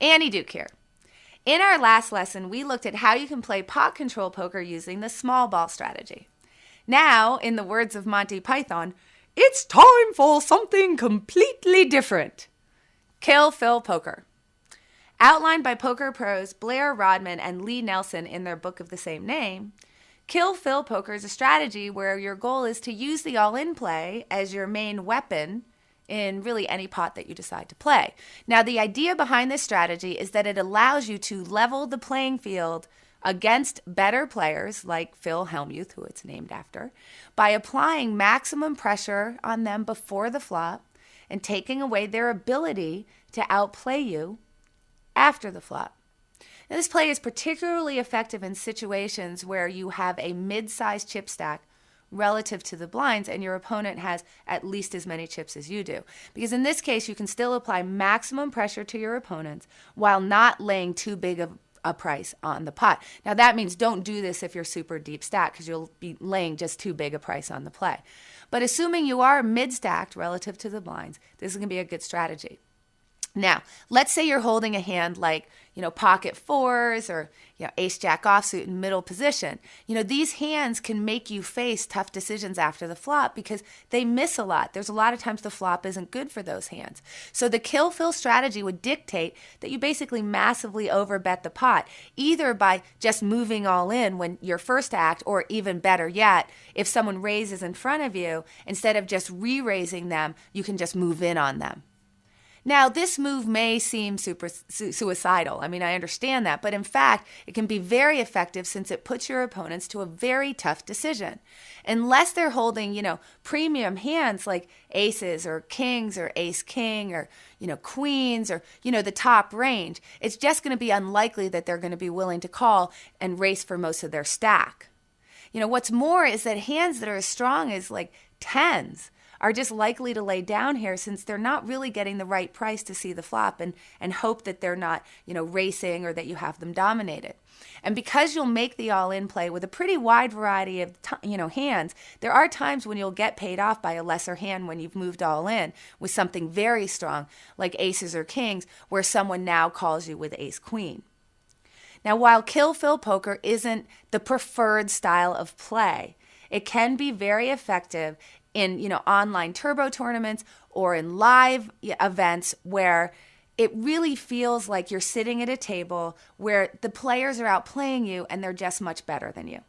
Annie Duke here. In our last lesson, we looked at how you can play pot control poker using the small ball strategy. Now, in the words of Monty Python, it's time for something completely different. Kill Phil Poker. Outlined by poker pros Blair Rodman and Lee Nelson in their book of the same name, Kill Phil Poker is a strategy where your goal is to use the all-in play as your main weapon in really any pot that you decide to play. Now, the idea behind this strategy is that it allows you to level the playing field against better players like Phil Hellmuth, who it's named after, by applying maximum pressure on them before the flop and taking away their ability to outplay you after the flop. Now, this play is particularly effective in situations where you have a mid-sized chip stack relative to the blinds and your opponent has at least as many chips as you do. Because in this case, you can still apply maximum pressure to your opponents while not laying too big of a price on the pot. Now, that means don't do this if you're super deep stacked because you'll be laying just too big a price on the play. But assuming you are mid-stacked relative to the blinds, this is going to be a good strategy. Now, let's say you're holding a hand like, pocket fours or, ace jack offsuit in middle position. These hands can make you face tough decisions after the flop because they miss a lot. There's a lot of times the flop isn't good for those hands. So the kill fill strategy would dictate that you basically massively overbet the pot, either by just moving all in when your first act, or even better yet, if someone raises in front of you, instead of just re-raising them, you can just move in on them. Now, this move may seem super suicidal. I understand that. But in fact, it can be very effective since it puts your opponents to a very tough decision. Unless they're holding, premium hands like aces or kings or ace-king or, queens or, the top range, it's just going to be unlikely that they're going to be willing to call and race for most of their stack. What's more is that hands that are as strong as like tens are just likely to lay down here since they're not really getting the right price to see the flop and hope that they're not, racing or that you have them dominated. And because you'll make the all-in play with a pretty wide variety of, hands, there are times when you'll get paid off by a lesser hand when you've moved all in with something very strong like aces or kings where someone now calls you with ace-queen. Now, while Kill Fill Poker isn't the preferred style of play, it can be very effective in online turbo tournaments or in live events where it really feels like you're sitting at a table where the players are outplaying you and they're just much better than you.